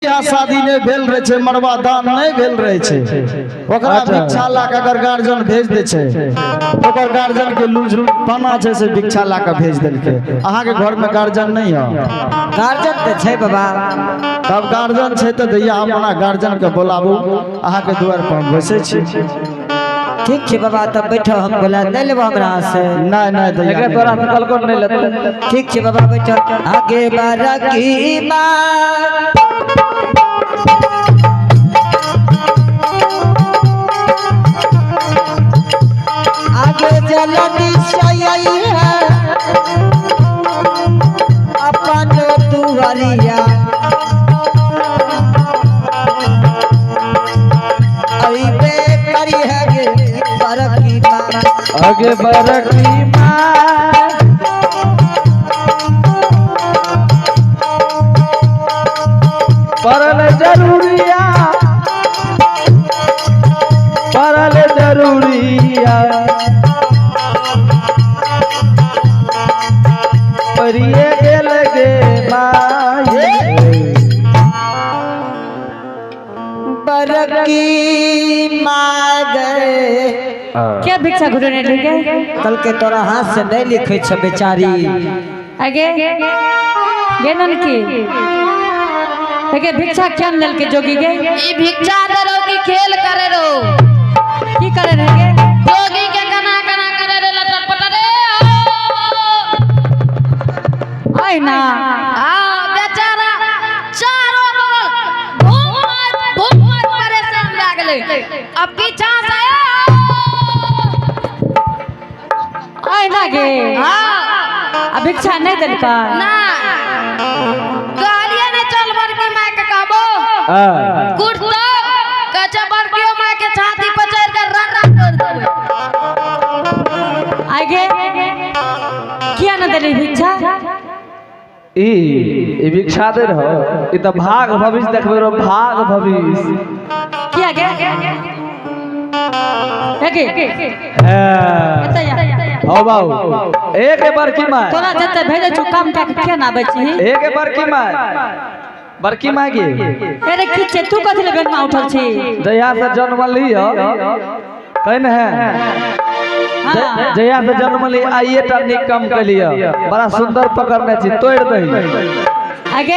बियाह शादी नहीं भेल रहे छे, मरवा दान नहीं भेल रहे छे, ओकरा भिक्षा ला के अगर गार्जियन भेज दे छे, ओकर गार्जियन के लूज पाना छे से भिक्षा ला के भेज देलके। अहाँ के घर में गार्जियन नहीं है? गार्जियन तो छे बाबा। तब गार्जियन छे तो दैया अपना गार्जियन के बुलाबू, अहाँ के द्वार पर बैसे छी। ठीक है बाबा, तब बैठो, हम बोला ले लेबो हमरा से। नहीं नहीं दैया एक तोरा से कल को नहीं लेते। ठीक है बाबा बैठो। आगे बारा की माँ आगे जलनी सही है अपन दुआरिया अइबे करी है गे बरकी माँ। आगे बरकी माँ परल जरूरिया, परल जरूरिया परिए गेल गे माये बरकी माँ गए। क्या भिक्षा घुटने लेके कल के तोरा हाथ से नहीं लिखे छ बेचारी। आगे गेनन की आगे भिक्षा क्या लेल के जोगी गे? ई भिक्षा दरो की खेल करे रो, की करे रहेगे? जोगी के कना कना करे रे लटर पटर रे। आई ना हां बेचारा चारों बगल घूम परेशान भ गेले। अब पीछा से आई ना गे। हां अब भिक्षा नहीं देल का ना गालियां ने चल भर के मां के कहबो कुर्तो कचा भर के मां के छाती पर चढ़ कर रर्रा कर देबे। आगे क्या न देली भिक्षा? ई भिक्षा दे रहो, ई तो भाग भविष्य देखबे रो, भाग भविष्य क्या गे? आगे ओ बाऊ एक बरकी माँ तोरा जते भेजे छु काम का के ना बची। एक बरकी माँ, बरकी माँ गे अरे किछे तू कथि ले बेन में उठल छी? जया से जन्म लियो कहन है, जया से जन्म ली आइए टा निकम के लिए बड़ा सुंदर पकड़ने छी, तोड़ दही। आगे ए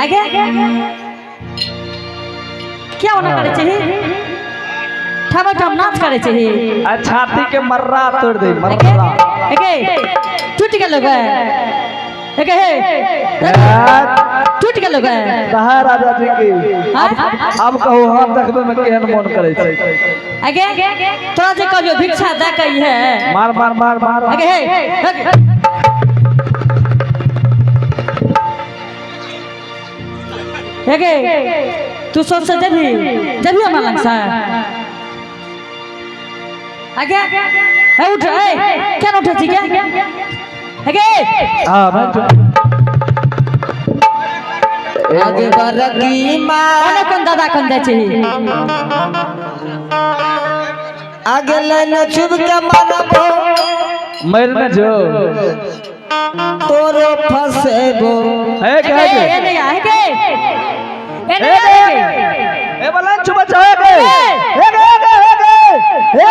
आगे क्या होना करे चाहिए? ठम ठम नाच करे चाहिए। छाती के मर्रा तोड़ दे, मर्रा एके टूट गेल गे। एके हे टूट गेल गे। कहा राजा जी की अब कहो हम देखबे में केहन मन करे छै। आगे तोरा जे कहलियो भिक्षा दे कही है, मार मार मार मार आगे हे आगे तू सोच से जभी जभी हमारा लगसा है। आगे है उठ है क्या उठे थी क्या? आगे हां मैं आगे बरकी माँ कौन कौन दादा कौन दे छी? आगे लेने छुप के मारबो मर न जो तोरो फसेबो। है क्या है ए नहीं है के ए नहीं है ए बला चुप चाहे के हे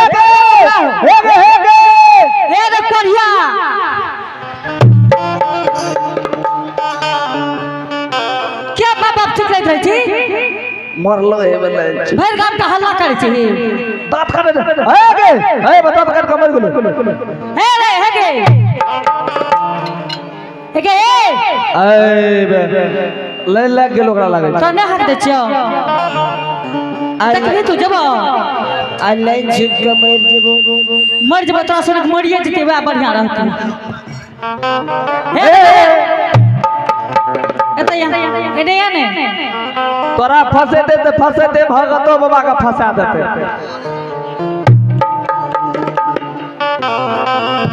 ए रे कोरिया क्या बाप बाप ठीक रह छी? मरलो हे बला भर गाम का हल्ला करे छी। बात करे है के है बता पकड़ कमर गुलो हे रे हे के हे के ए ले लग गेल ओकरा लागे तो ने हक दे छियो तकली तू जब लाइन छुप के मर जब तोरा सुन मरिए जते बा बढ़िया रहती। एने आने तोरा फंसे दे भगतो बाबा का फंसा देते।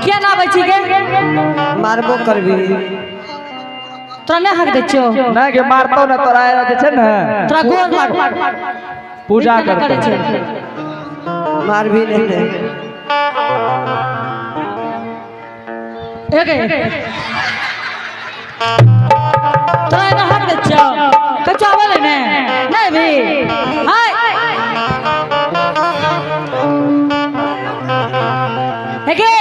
क्या ना बची गे मारबो करबी तोरा ने हक दे छो नहीं के मारतो ना तोरा दे छे ना तोरा गोल मार पूजा करे छे मार भी नहीं एगे तोरा ने हक दे छो कच्चा वाले ने नहीं भी हाय एगे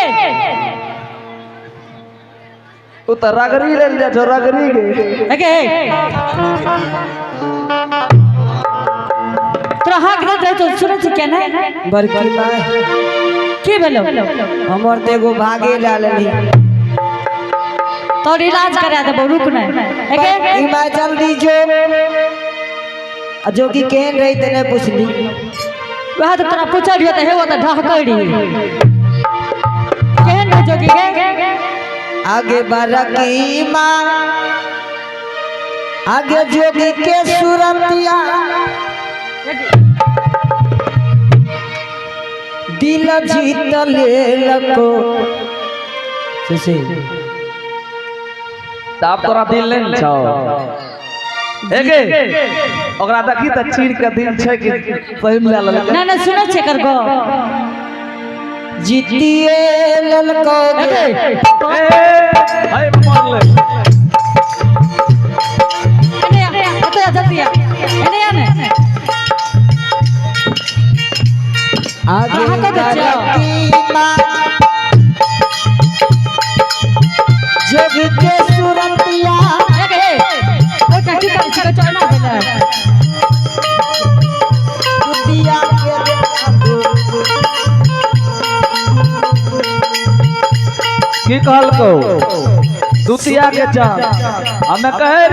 तू तो रगड़ी ले जा जो रगड़ी के एगे तोरा हक दे तो सुनै छी क्या नहीं बड़की माय की भेलो हमर ते एगो भागे लालनी तोर इलाज करा देबो रुक नहीं एगे ई माय जल्दी जो जो कि केन रही तने पूछली वह तो तोरा पूछलियो त हेवो त ढहकड़ी केहन हो जोगी गे आगे बरकी माँ आगे जोगी के सूरतिया दिल जीत ले लको से ताप तोरा दिल नहीं छौ एगे ओकरा देखी त चीर के दिल छै कि सही मिला ले ना ना सुनै छै कर गो जीतिए ललको ए हाय मार ले एने आ तो जल्दी आ एने आने आगे कहाँ का बच्चा? बरकी माँ जोगी के सूरतिया एगे ओ चाची का चिका चना देला दुतिया के की कहल को दुतिया के चांद हमें कह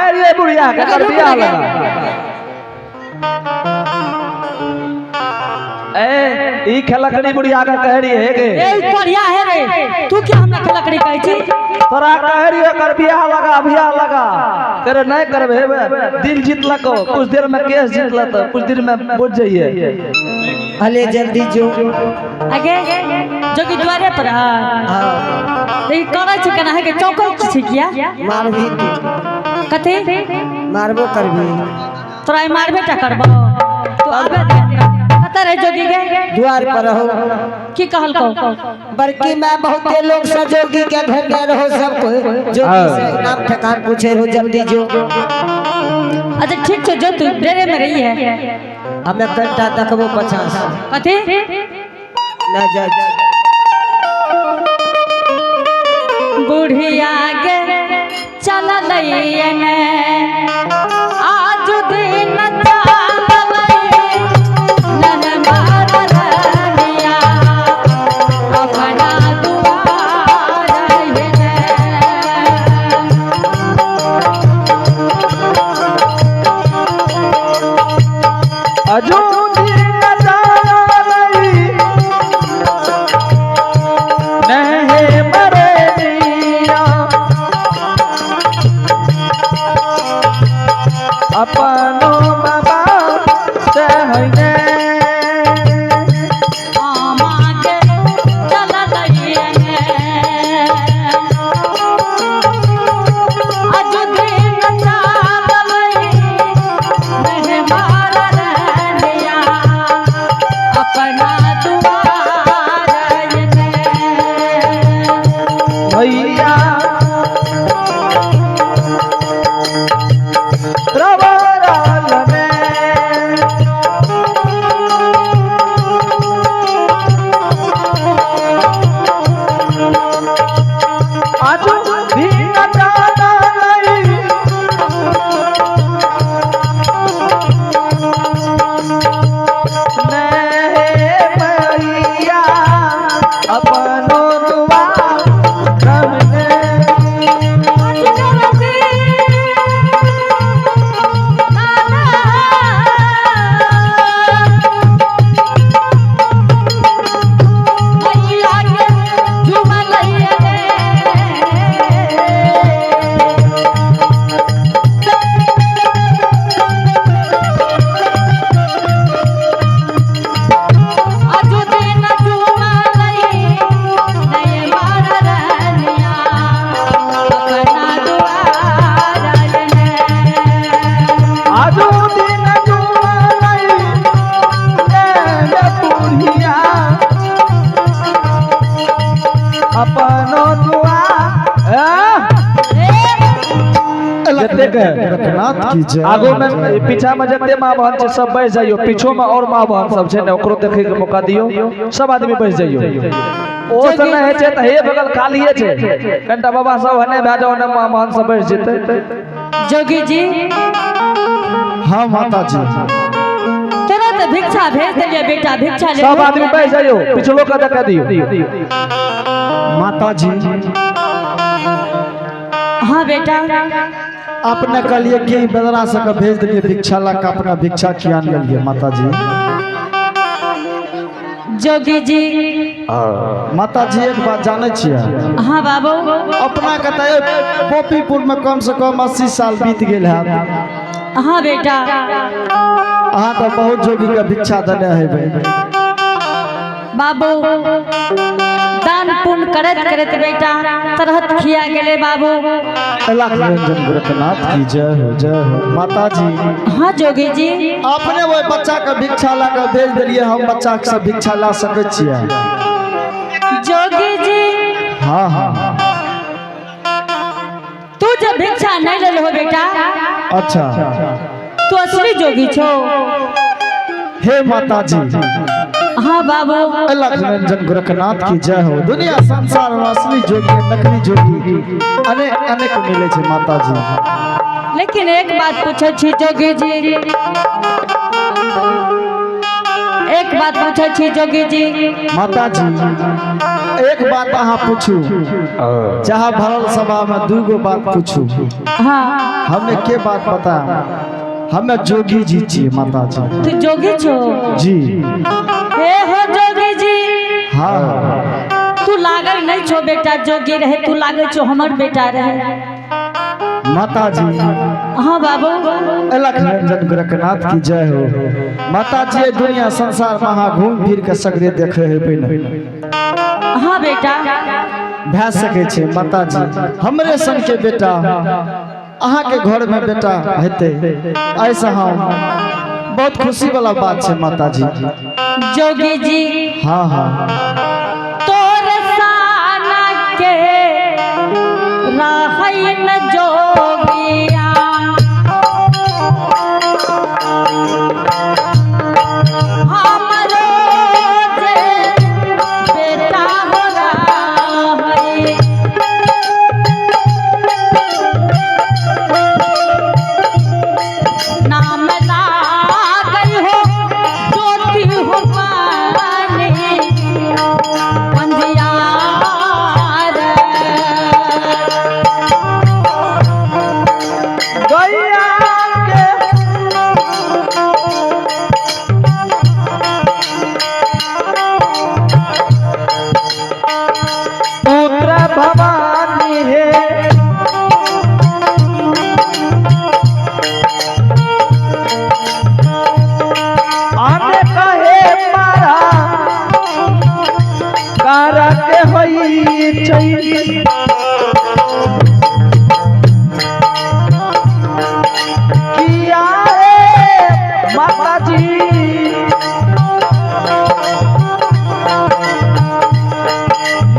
रही है बुढ़िया के कर दिया लगा ए ई खलकड़ी बुढ़िया का कह रही है गे ए बढ़िया है रे तू क्या हमरा खलकड़ी कहै छी तोरा कह रही है कर बियाह लगा तेरे नहीं करबे दिल जीत लको कुछ देर में केस जीत लत कुछ देर में बुझ जाइए भले जल्दी जो आगे जोगी द्वारे पर हां ई करै छी केना है के चौको छी किया मार भी कथि मारबो करबी तोरा मारबे टा करबो तू आबे दे कत रे जोगी गे द्वार पर रहो की कहल को बड़की मैं बहुते लोग सजोगी के घर में रहो सब कोई जोगी से नाम ठिकान पूछे रहो जल्दी जो अच्छा ठीक छो जो तू डेरे में रही है हमें कंटा देखबो 50 कथि ना जा बुढ़िया गे चल लइने आज दिन अपनो बाबा से होइने आमागे चल लइने आज दिन चालई मेहमान रहनिया अपना दुआर भैया अपनो दुआ भवनो दुआ जते के गोरखनाथ की जय आगो में पीछा में जते माँ बहन छै सब बैठ जाइयो पीछो में और माँ बहन सब छै ने ओकरो देखे के मौका दियो सब आदमी बैठ जाइयो ओ समय है छै त हे बगल खालिए छै कनटा बाबा सब हने भए जाओ ने माँ बहन सब बैठ जेते जोगी जी हाँ माता जी तुरंत भिक्षा भेज दिलिए बेटा भिक्षा ले सब आदमी बैठ जाइयो पिछलो का देख दियो माता जी हाँ बेटा अपने कहलिए कि बदरा से के भेज दिलिए भिक्षा ला के अपना भिक्षा किया लिये माता जी जोगी जी माता जी एक बात जाने छियै हाँ बाबू अपना कहते पोपीपुर में कम से कम 80 साल बीत गेल है हाँ बेटा अहाँ तो बहुत जोगी के भिक्षा देने हेबै बाबू दान पुण्य करत करत बेटा तरहत खिया गेले बाबू लाख निरंजन गोरखनाथ की जय हो माता जी हाँ जोगी जी अपने वो बच्चा के भिक्षा ला के भेज दिलिए हम बच्चा के सब भिक्षा ला सके छियै जोगी जी हाँ हाँ तू जब भिक्षा नहीं ले लो बेटा अच्छा तू असली जोगी छो हे माता जी हाँ बाबू लाख निरंजन गोरखनाथ की जय हो दुनिया संसार में असली जोगी नकली जोगी अनेक अनेक मिले छै माता जी लेकिन एक बात पूछे छी जोगी जी एक बात पूछे छी जोगी जी माता जी एक बात अहाँ पूछू चाहे भरल सभा में दूगो बात पूछू हाँ हमें के बात पता हमें जोगी जी छी माता जी तू जोगी छो जी हे हो जोगी जी हाँ तू लागल नहीं छो बेटा जोगी रहे तू लागे छो हमर बेटा रहे माता जी हाँ बाबू लाख निरंजन गोरखनाथ की जय हो माता जी ये दुनिया संसार में अहाँ घूम फिर के सगरे देख रहे पहिने हाँ बेटा भए सके छै माता जी हमरे सन के बेटा अहाँ के घर में बेटा हेते ऐसा हम बहुत खुशी वाला बात है माता जी जोगी जी हाँ हाँ तोर साना के राहइन जोगिया हमरो जे बेटा हो रहा है नाम लागल हो ज्योति हो पानी पंजियार गैया के पुत्र भवानी है आने कहे मारा कारा के होई छै किया है माता जी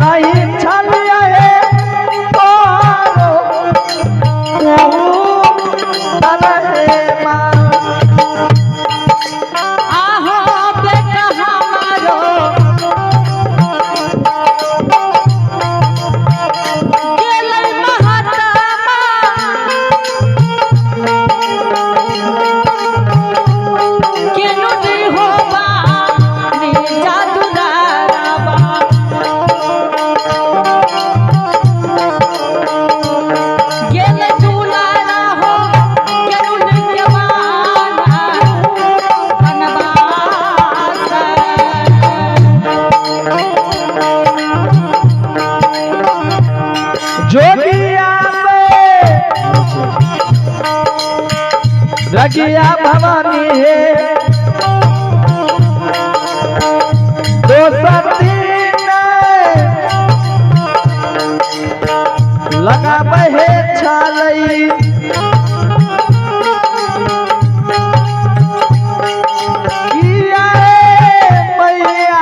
नहीं छलिया है तोरो माँ आहो बेटा हमारो गेलै महात्मा केनु दी होबा नी जादूगारबा गेलै दुलारा हो केनु दी जवाना बनवास जोगिया रगिया भवानी है दो दिन लगा बहे छालई किया रे मैया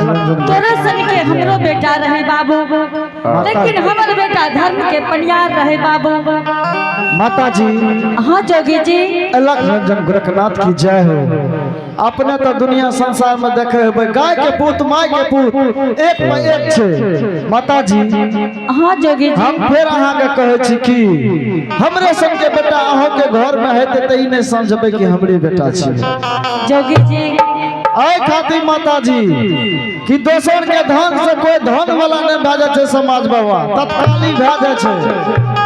तोरे सन के हमरो बेटा रहे बाबू, लेकिन हमर बेटा धर्म के पनियार रहे बाबू। माता जी हाँ जोगी जी। अलग रंजन गोरखनाथ की जय हो। अपने तो दुनिया संसार में देखे हुए गाय के पूत माय के पूत एक में एक छे। माता जी हाँ जोगी जी। हम फिर अहाँ के कहे छी कि हमरे सन के बेटा अहों के घर में हेते त ई नहीं समझबे कि हमरे बेटा छी। जोगी जी आय खातिर माता जी कि दोसर के धन से कोई धन वाला नहीं भए जाए समाज बाबा, तत्काली भए जाए छे।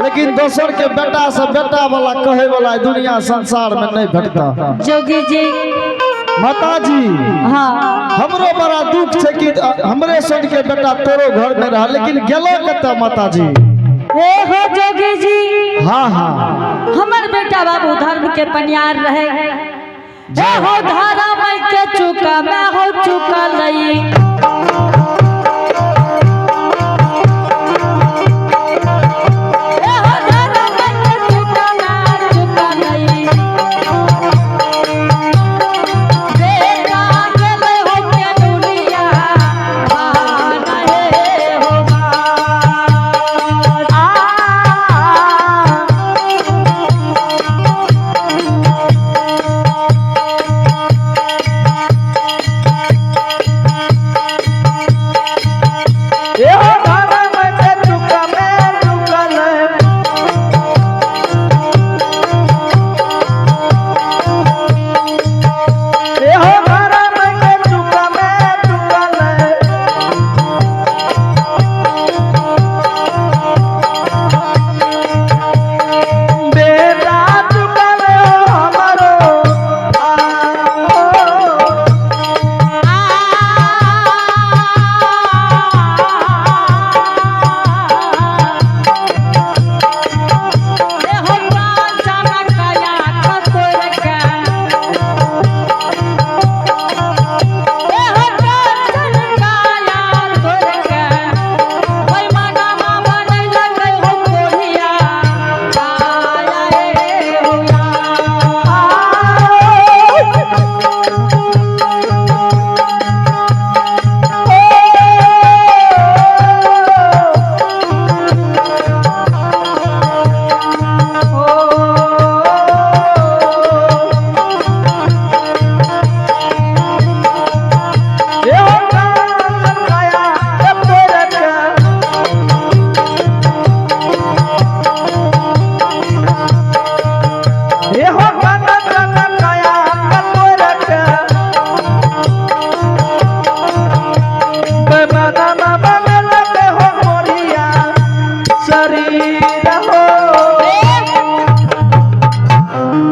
लेकिन दोसर के बेटा से बेटा वाला कहे वाला दुनिया संसार में नहीं भेटता। जोगी जी माता जी हाँ हमरो बड़ा दुख छे कि हमरे सन के बेटा तोरो घर में रहा, लेकिन गेलो कत्ता माता जी। हे हो जोगी जी। हाँ हाँ हमर बेटा बाबू धर्म के पनियार रहे। हे हो धारा मैं के चुका मैं हो चुका लई।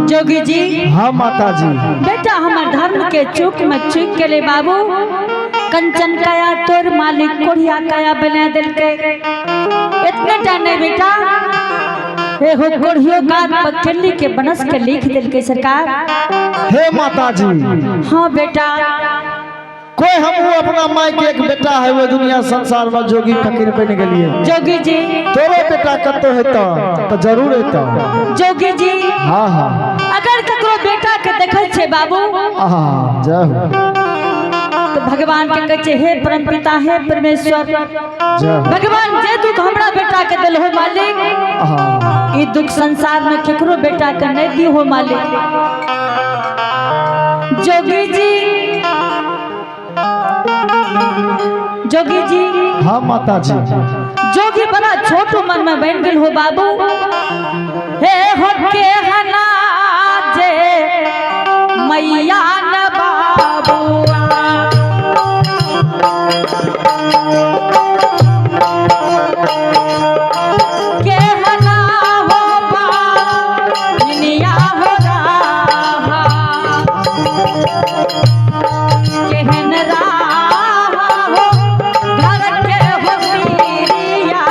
जोगी जी हाँ माता जी बेटा हमार धर्म के चूक में चूक के ले बाबू कंचन काया तोर मालिक कोढ़िया काया बना दिल के इतने टाने बेटा हे हो कोढ़ियो गात पखेली के बनस के लिख दिल के सरकार। हे माता जी हाँ बेटा कोई हम अपना माई के एक बेटा है वो दुनिया संसार में जोगी फकीर बन गलिए। जोगी जी तोरो बेटा कतो हेता तो जरूर हेता। जोगी जी हाँ हाँ अगर ककरो बेटा के देखै छे बाबू हाँ जय हो तो भगवान के कहै छे हे परम पिता हे परमेश्वर जय हो भगवान जे दुख हमरा बेटा के दिल हो मालिक हाँ ई दुख संसार में केकरो बेटा के नहीं दी हो मालिक। जोगी जी जोगी जी हाँ माता जी जोगी बड़ा छोट उम्र में बन गल हो बाबू हे हो के हना जे मैया न बाबू के हना हो बानिया हो रहा केहन रहा हो घर के हो पीरिया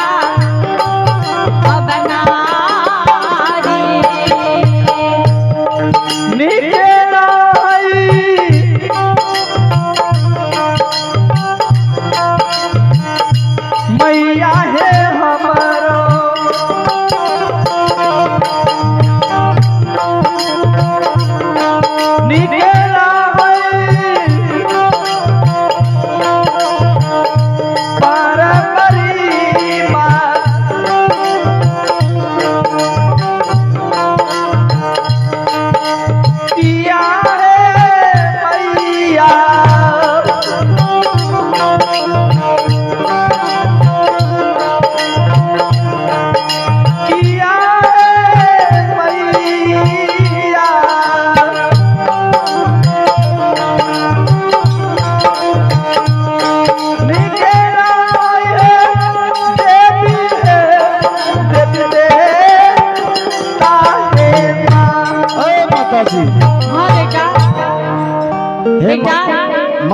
अब नारी निके नाई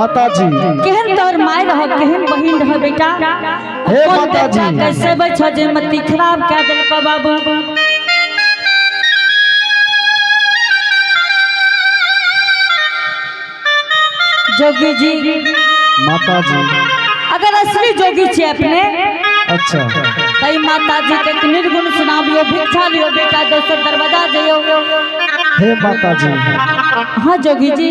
माता जी केहन तोर माय रह केहन बहिन रह बेटा हे कौन माता जी। बेटा कैसे बच जे मती खराब कर देलको बाबू जोगी जी माता जी अगर असली जोगी छे अपने अच्छा तई माता जी के निर्गुण सुनाबियो भिक्षा लियो बेटा दोसर दरवाजा जइयो हे माता जी हाँ जोगी जी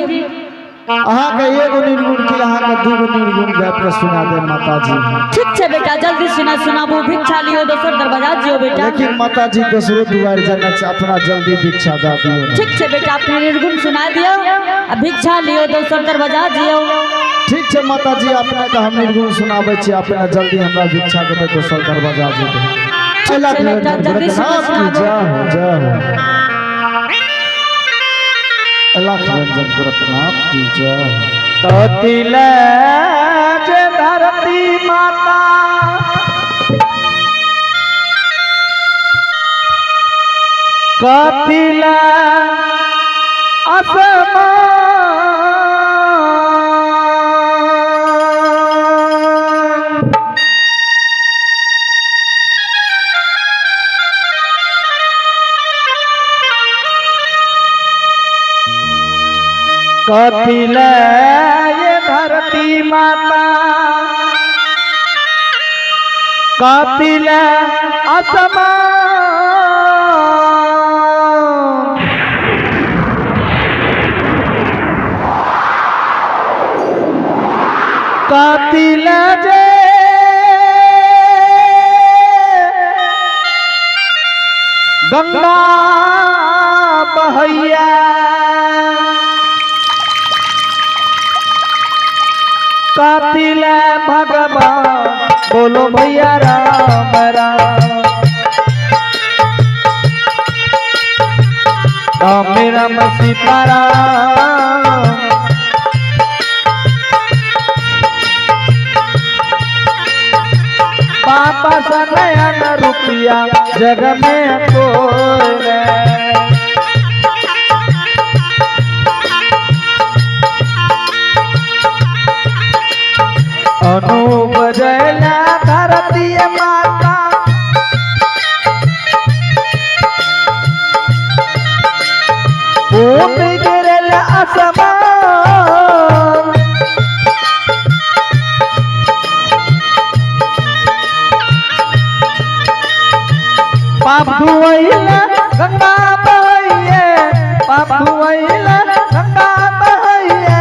अहाँ के एगो निर्गुण की अहाँ के दूगो निर्गुण गा के सुना दे माता जी। ठीक छे बेटा जल्दी सुनाबू भिक्षा लियो दोसर दरवाजा जइयो बेटा लेकिन माता जी दूसरो दुआर जाना से अपना जल्दी भिक्षा दा दियो। ठीक छे बेटा अपने निर्गुण सुना दियो आ भिक्षा लियो दोसर दरवाजा जइयो ठीक है माता जी अपने का हम निर्गुण सुनाबे छी अपना जल्दी हमरा भिक्षा देबे दोसर दरवाजा जेबे। चला बेटा, जल्दी से सुनाबो। लाख रंजन गोरखनाथ की जय। तोतिल जे धरती माता कतिल आसमान कतिल ये धरती माता कतिल आसमान कतिल जे गंगा बहैया कतिल भगवान बोलो भैया राम राम राम राम सीताराम पापा सनयन रुपया जग में कोई अनुबजला धरती माता फूट गिरल आसमान पाप धुआइला गंगा बहैये पाप धुआइला गंगा बहैये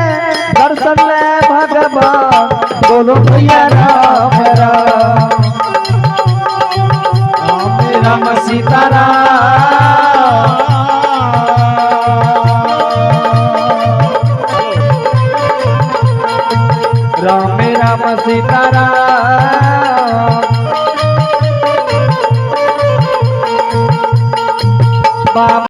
दर्शन ले भगवान बोलो भैया राम राम राम राम सीताराम राम राम सीताराम